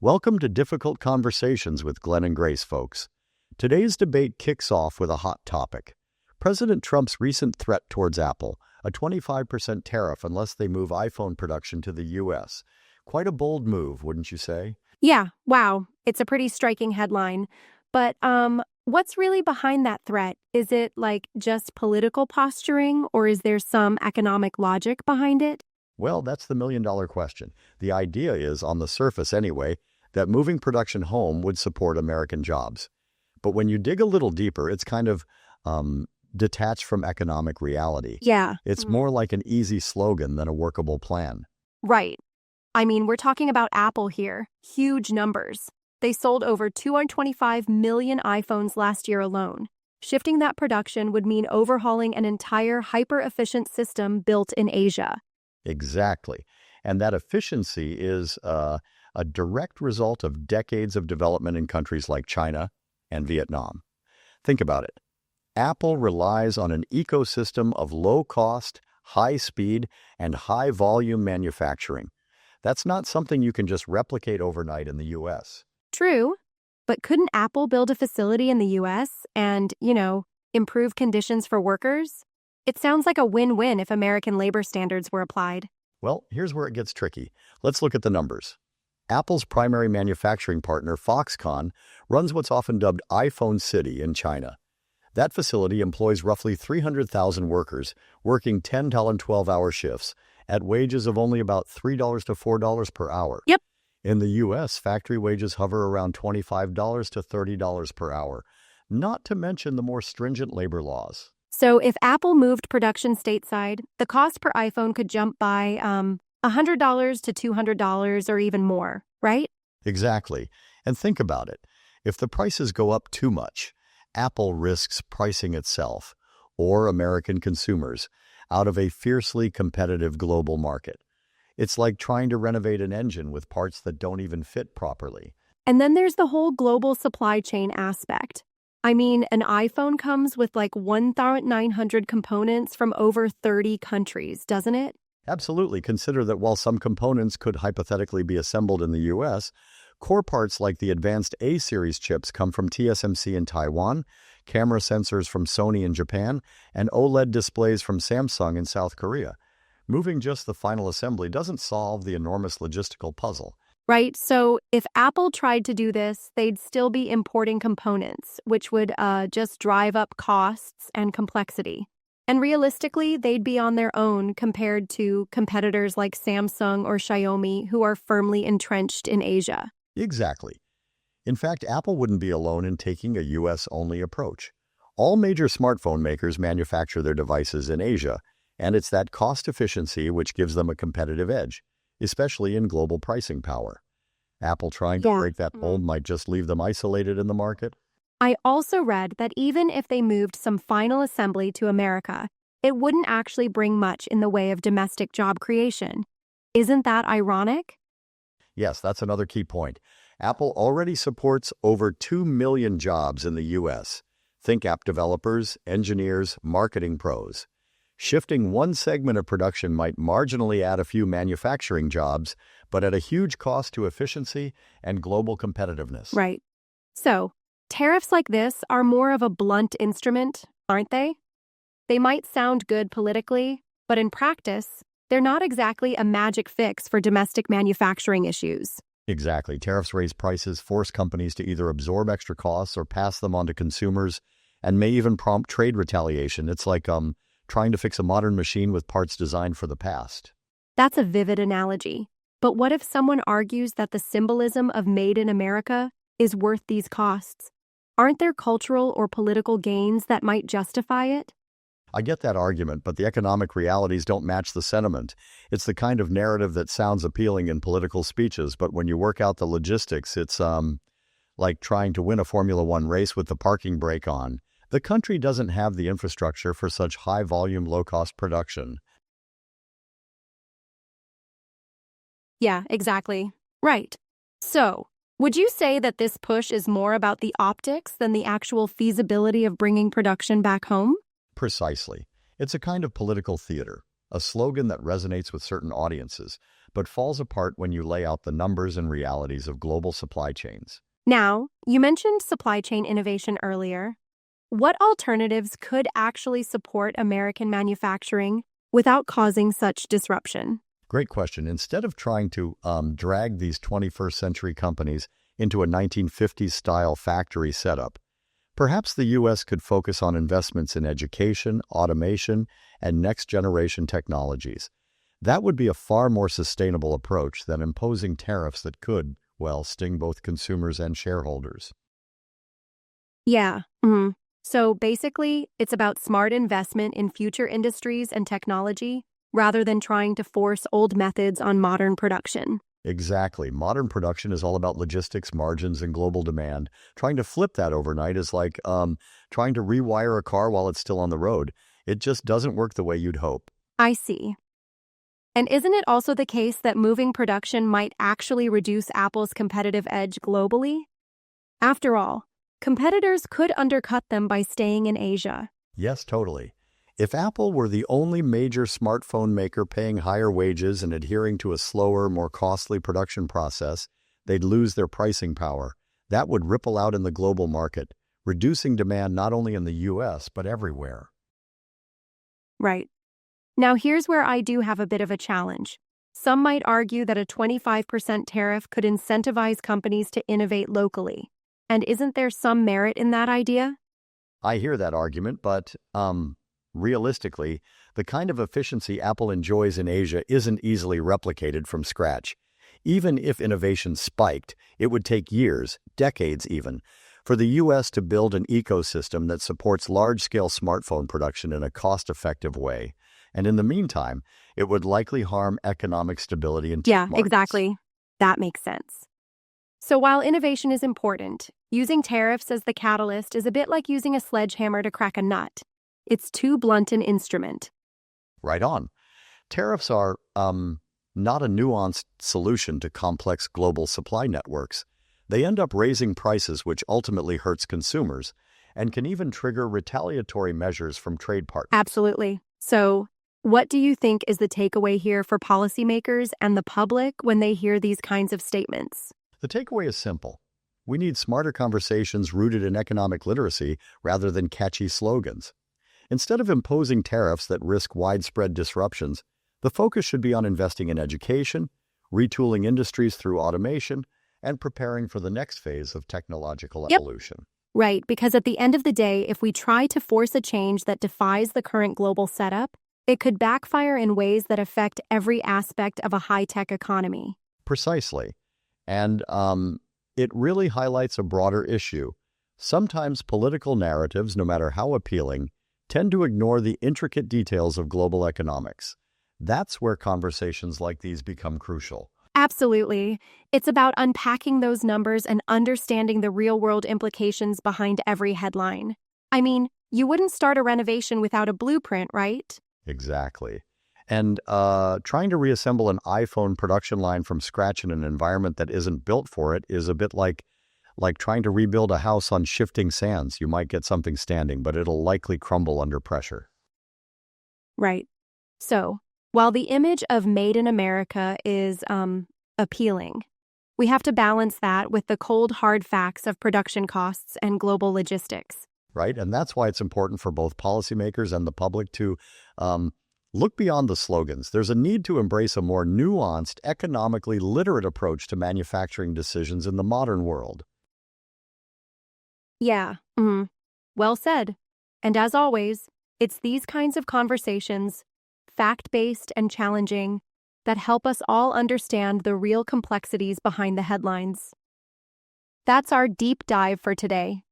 Welcome to Difficult Conversations with Glen and Grace, folks. Today's debate kicks off with a hot topic. President Trump's recent threat towards Apple, a 25% tariff unless they move iPhone production to the U.S. Quite a bold move, wouldn't you say? Yeah, wow. It's a pretty striking headline. But what's really behind that threat? Is it like just political posturing, or is there some economic logic behind it? Well, that's the million-dollar question. The idea is, on the surface anyway, that moving production home would support American jobs. But when you dig a little deeper, it's kind of detached from economic reality. Yeah. It's more like an easy slogan than a workable plan. Right. I mean, we're talking about Apple here. Huge numbers. They sold over 225 million iPhones last year alone. Shifting that production would mean overhauling an entire hyper-efficient system built in Asia. Exactly. And that efficiency is a direct result of decades of development in countries like China and Vietnam. Think about it. Apple relies on an ecosystem of low-cost, high-speed, and high-volume manufacturing. That's not something you can just replicate overnight in the U.S. True, but couldn't Apple build a facility in the U.S. and, improve conditions for workers? It sounds like a win-win if American labor standards were applied. Well, here's where it gets tricky. Let's look at the numbers. Apple's primary manufacturing partner, Foxconn, runs what's often dubbed iPhone City in China. That facility employs roughly 300,000 workers working 10 to 12-hour shifts at wages of only about $3 to $4 per hour. Yep. In the U.S., factory wages hover around $25 to $30 per hour, not to mention the more stringent labor laws. So if Apple moved production stateside, the cost per iPhone could jump by $100 to $200 or even more, right? Exactly. And think about it. If the prices go up too much, Apple risks pricing itself, or American consumers, out of a fiercely competitive global market. It's like trying to renovate an engine with parts that don't even fit properly. And then there's the whole global supply chain aspect. I mean, an iPhone comes with like 1,900 components from over 30 countries, doesn't it? Absolutely. Consider that while some components could hypothetically be assembled in the U.S., core parts like the advanced A-series chips come from TSMC in Taiwan, camera sensors from Sony in Japan, and OLED displays from Samsung in South Korea. Moving just the final assembly doesn't solve the enormous logistical puzzle. Right, so if Apple tried to do this, they'd still be importing components, which would just drive up costs and complexity. And realistically, they'd be on their own compared to competitors like Samsung or Xiaomi who are firmly entrenched in Asia. Exactly. In fact, Apple wouldn't be alone in taking a U.S.-only approach. All major smartphone makers manufacture their devices in Asia, and it's that cost efficiency which gives them a competitive edge, especially in global pricing power. Apple trying to break that mold might just leave them isolated in the market. I also read that even if they moved some final assembly to America, it wouldn't actually bring much in the way of domestic job creation. Isn't that ironic? Yes, that's another key point. Apple already supports over 2 million jobs in the U.S. Think app developers, engineers, marketing pros. Shifting one segment of production might marginally add a few manufacturing jobs, but at a huge cost to efficiency and global competitiveness. Right. So, tariffs like this are more of a blunt instrument, aren't they? They might sound good politically, but in practice, they're not exactly a magic fix for domestic manufacturing issues. Exactly. Tariffs raise prices, force companies to either absorb extra costs or pass them on to consumers, and may even prompt trade retaliation. It's like trying to fix a modern machine with parts designed for the past. That's a vivid analogy. But what if someone argues that the symbolism of Made in America is worth these costs? Aren't there cultural or political gains that might justify it? I get that argument, but the economic realities don't match the sentiment. It's the kind of narrative that sounds appealing in political speeches, but when you work out the logistics, it's like trying to win a Formula One race with the parking brake on. The country doesn't have the infrastructure for such high-volume, low-cost production. Yeah, exactly. Right. So, would you say that this push is more about the optics than the actual feasibility of bringing production back home? Precisely. It's a kind of political theater, a slogan that resonates with certain audiences, but falls apart when you lay out the numbers and realities of global supply chains. Now, you mentioned supply chain innovation earlier. What alternatives could actually support American manufacturing without causing such disruption? Great question. Instead of trying to drag these 21st century companies into a 1950s style factory setup, perhaps the U.S. could focus on investments in education, automation, and next generation technologies. That would be a far more sustainable approach than imposing tariffs that could, well, sting both consumers and shareholders. Yeah. So basically, it's about smart investment in future industries and technology rather than trying to force old methods on modern production. Exactly. Modern production is all about logistics, margins, and global demand. Trying to flip that overnight is like trying to rewire a car while it's still on the road. It just doesn't work the way you'd hope. I see. And isn't it also the case that moving production might actually reduce Apple's competitive edge globally? After all, competitors could undercut them by staying in Asia. Yes, totally. If Apple were the only major smartphone maker paying higher wages and adhering to a slower, more costly production process, they'd lose their pricing power. That would ripple out in the global market, reducing demand not only in the US, but everywhere. Right. Now, here's where I do have a bit of a challenge. Some might argue that a 25% tariff could incentivize companies to innovate locally. And isn't there some merit in that idea? I hear that argument, but realistically, the kind of efficiency Apple enjoys in Asia isn't easily replicated from scratch. Even if innovation spiked, it would take years, decades even, for the U.S. to build an ecosystem that supports large-scale smartphone production in a cost-effective way. And in the meantime, it would likely harm economic stability in Yeah, markets. exactly. That makes sense. So while innovation is important, using tariffs as the catalyst is a bit like using a sledgehammer to crack a nut. It's too blunt an instrument. Right on. Tariffs are not a nuanced solution to complex global supply networks. They end up raising prices, which ultimately hurts consumers, and can even trigger retaliatory measures from trade partners. Absolutely. So, what do you think is the takeaway here for policymakers and the public when they hear these kinds of statements? The takeaway is simple. We need smarter conversations rooted in economic literacy rather than catchy slogans. Instead of imposing tariffs that risk widespread disruptions, the focus should be on investing in education, retooling industries through automation, and preparing for the next phase of technological evolution. Right, because at the end of the day, if we try to force a change that defies the current global setup, it could backfire in ways that affect every aspect of a high-tech economy. Precisely. And it really highlights a broader issue. Sometimes political narratives, no matter how appealing, tend to ignore the intricate details of global economics. That's where conversations like these become crucial. Absolutely. It's about unpacking those numbers and understanding the real-world implications behind every headline. I mean, you wouldn't start a renovation without a blueprint, right? Exactly. And trying to reassemble an iPhone production line from scratch in an environment that isn't built for it is a bit like trying to rebuild a house on shifting sands. You might get something standing, but it'll likely crumble under pressure. Right. So, while the image of Made in America is appealing, we have to balance that with the cold, hard facts of production costs and global logistics. Right? And that's why it's important for both policymakers and the public to look beyond the slogans. There's a need to embrace a more nuanced, economically literate approach to manufacturing decisions in the modern world. Yeah, well said. And as always, it's these kinds of conversations, fact-based and challenging, that help us all understand the real complexities behind the headlines. That's our deep dive for today.